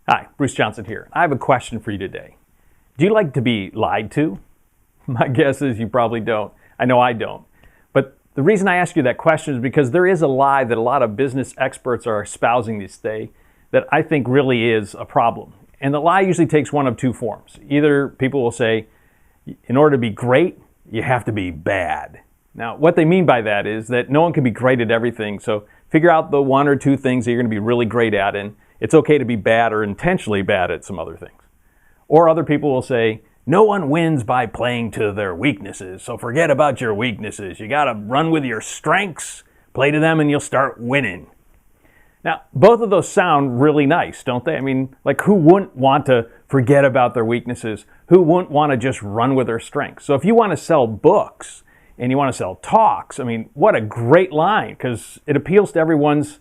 Hi, Bruce Johnson here. I have a question for you today. Do you like to be lied to? My guess is you probably don't. I know I don't. But the reason I ask you that question is because there is a lie that a lot of business experts are espousing these days that I think really is a problem. And the lie usually takes one of two forms. Either people will say, in order to be great, you have to be bad. Now, what they mean by that is that no one can be great at everything, so figure out the one or two things that you're going to be really great at, and it's okay to be bad or intentionally bad at some other things. Or other people will say, no one wins by playing to their weaknesses, so forget about your weaknesses. You got to run with your strengths, play to them, and you'll start winning. Now, both of those sound really nice, don't they? I mean, like, who wouldn't want to forget about their weaknesses? Who wouldn't want to just run with their strengths? So if you want to sell books and you want to sell talks, I mean, what a great line, because it appeals to everyone's,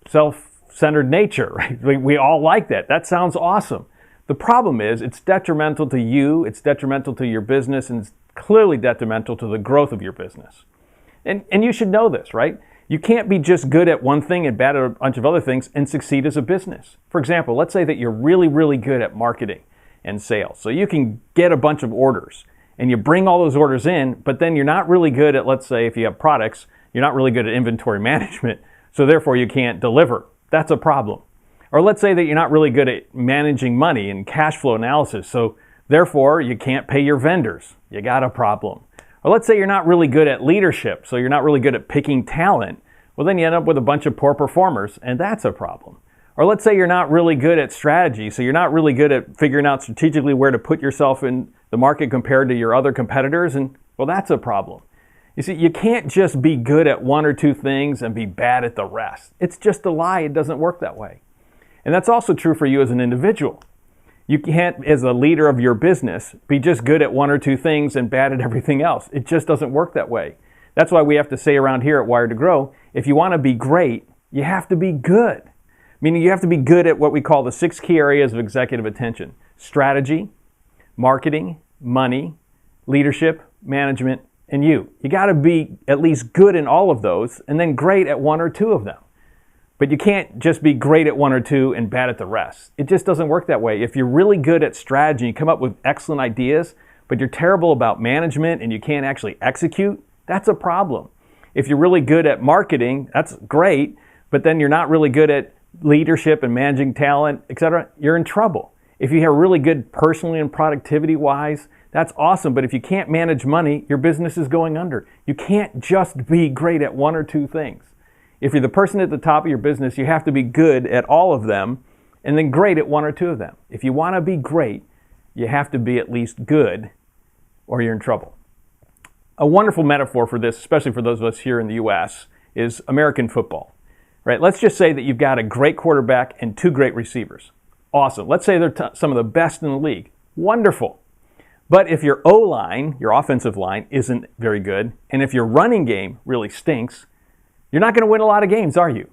self-centered nature, right? We all like that. That sounds awesome. The problem is it's detrimental to you, it's detrimental to your business, and it's clearly detrimental to the growth of your business. And you should know this, right? You can't be just good at one thing and bad at a bunch of other things and succeed as a business. For example, let's say that you're really, really good at marketing and sales. So you can get a bunch of orders and you bring all those orders in, but then you're not really good at, let's say if you have products, you're not really good at inventory management, so therefore you can't deliver. That's a problem. Or let's say that you're not really good at managing money and cash flow analysis, so therefore you can't pay your vendors. You got a problem. Or let's say you're not really good at leadership, so you're not really good at picking talent. Well, then you end up with a bunch of poor performers, and that's a problem. Or let's say you're not really good at strategy, so you're not really good at figuring out strategically where to put yourself in the market compared to your other competitors, and well, that's a problem. You see, you can't just be good at one or two things and be bad at the rest. It's just a lie. It doesn't work that way. And that's also true for you as an individual. You can't, as a leader of your business, be just good at one or two things and bad at everything else. It just doesn't work that way. That's why we have to say around here at Wired to Grow, if you want to be great, you have to be good. Meaning you have to be good at what we call the 6 key areas of executive attention: strategy, marketing, money, leadership, management, and you. You got to be at least good in all of those and then great at one or two of them. But you can't just be great at one or two and bad at the rest. It just doesn't work that way. If you're really good at strategy, you come up with excellent ideas, but you're terrible about management and you can't actually execute, that's a problem. If you're really good at marketing, that's great, but then you're not really good at leadership and managing talent, etc., you're in trouble. If you have really good personally and productivity-wise, that's awesome, but if you can't manage money, your business is going under. You can't just be great at one or two things. If you're the person at the top of your business, you have to be good at all of them and then great at one or two of them. If you want to be great, you have to be at least good or you're in trouble. A wonderful metaphor for this, especially for those of us here in the U.S., is American football. Right? Let's just say that you've got a great quarterback and 2 great receivers. Awesome. Let's say they're some of the best in the league. Wonderful. But if your O-line, your offensive line, isn't very good, and if your running game really stinks, you're not going to win a lot of games, are you?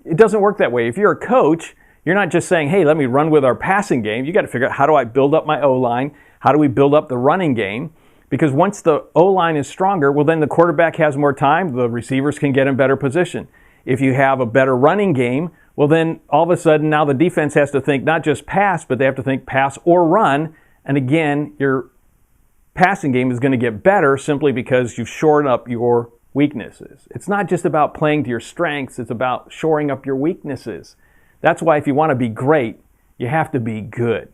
It doesn't work that way. If you're a coach, you're not just saying, hey, let me run with our passing game. You got to figure out, how do I build up my O-line? How do we build up the running game? Because once the O-line is stronger, well, then the quarterback has more time. The receivers can get in better position. If you have a better running game, well, then all of a sudden now the defense has to think not just pass, but they have to think pass or run. And again, your passing game is going to get better simply because you've shored up your weaknesses. It's not just about playing to your strengths, it's about shoring up your weaknesses. That's why if you want to be great, you have to be good.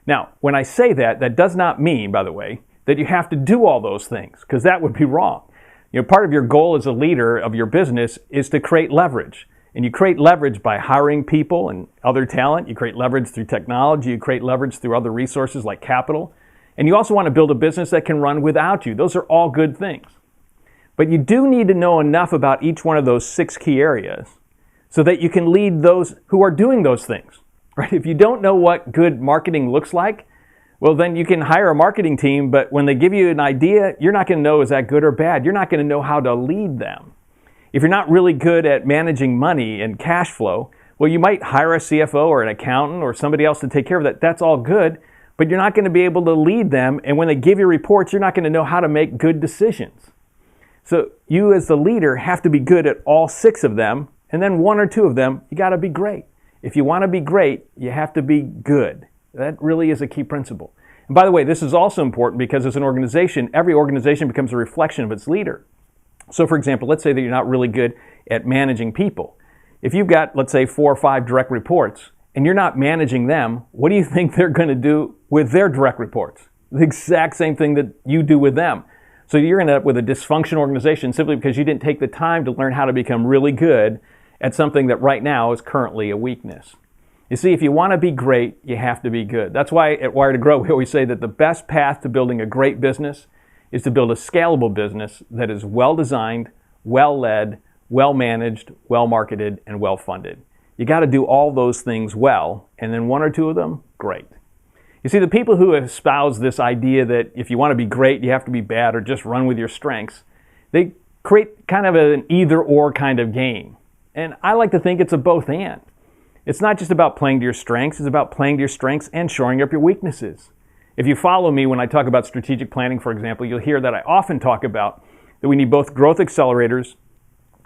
Now, when I say that, that does not mean, by the way, that you have to do all those things, because that would be wrong. You know, part of your goal as a leader of your business is to create leverage. And you create leverage by hiring people and other talent. You create leverage through technology. You create leverage through other resources like capital. And you also want to build a business that can run without you. Those are all good things. But you do need to know enough about each one of those 6 key areas so that you can lead those who are doing those things. Right? If you don't know what good marketing looks like, well, then you can hire a marketing team, but when they give you an idea, you're not going to know is that good or bad. You're not going to know how to lead them. If you're not really good at managing money and cash flow, well, you might hire a CFO or an accountant or somebody else to take care of that. That's all good, but you're not going to be able to lead them. And when they give you reports, you're not going to know how to make good decisions. So you as the leader have to be good at all 6 of them, and then 1 or 2 of them, you got to be great. If you want to be great, you have to be good. That really is a key principle. And by the way, this is also important because as an organization, every organization becomes a reflection of its leader. So for example, let's say that you're not really good at managing people. If you've got, let's say, 4 or 5 direct reports and you're not managing them, what do you think they're going to do with their direct reports? The exact same thing that you do with them. So you're going to end up with a dysfunctional organization simply because you didn't take the time to learn how to become really good at something that right now is currently a weakness. You see, if you want to be great, you have to be good. That's why at Wire to Grow, we always say that the best path to building a great business is to build a scalable business that is well-designed, well-led, well-managed, well-marketed, and well-funded. You got to do all those things well, and then 1 or 2 of them, great. You see, the people who espouse this idea that if you want to be great, you have to be bad or just run with your strengths, they create kind of an either-or kind of game. And I like to think it's a both-and. It's not just about playing to your strengths, it's about playing to your strengths and shoring up your weaknesses. If you follow me when I talk about strategic planning, for example, you'll hear that I often talk about that we need both growth accelerators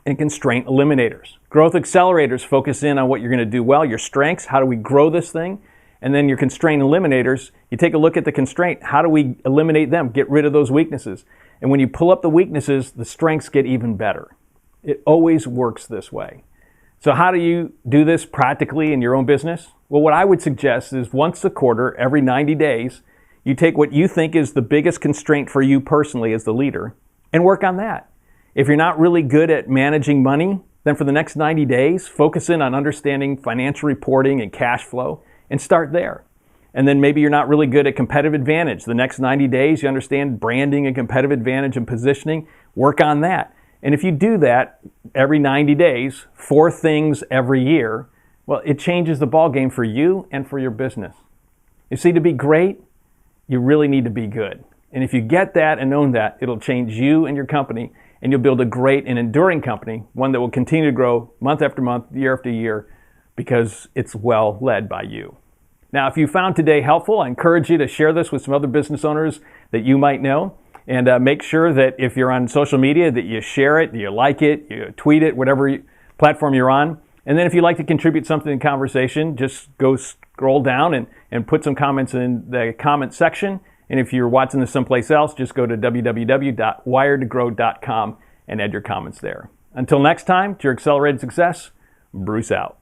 and constraint eliminators. Growth accelerators focus in on what you're going to do well, your strengths, how do we grow this thing? And then your constraint eliminators, you take a look at the constraint, how do we eliminate them, get rid of those weaknesses? And when you pull up the weaknesses, the strengths get even better. It always works this way. So how do you do this practically in your own business? Well, what I would suggest is once a quarter, every 90 days, you take what you think is the biggest constraint for you personally as the leader and work on that. If you're not really good at managing money, then for the next 90 days, focus in on understanding financial reporting and cash flow and start there. And then maybe you're not really good at competitive advantage. The next 90 days, you understand branding and competitive advantage and positioning, work on that. And if you do that every 90 days, 4 things every year, well, it changes the ballgame for you and for your business. You see, to be great, you really need to be good. And if you get that and own that, it'll change you and your company, and you'll build a great and enduring company, one that will continue to grow month after month, year after year, because it's well led by you. Now, if you found today helpful, I encourage you to share this with some other business owners that you might know. And make sure that if you're on social media that you share it, you like it, you tweet it, whatever platform you're on. And then if you'd like to contribute something in conversation, just go scroll down and put some comments in the comment section. And if you're watching this someplace else, just go to www.wiredtogrow.com and add your comments there. Until next time, to your accelerated success, Bruce out.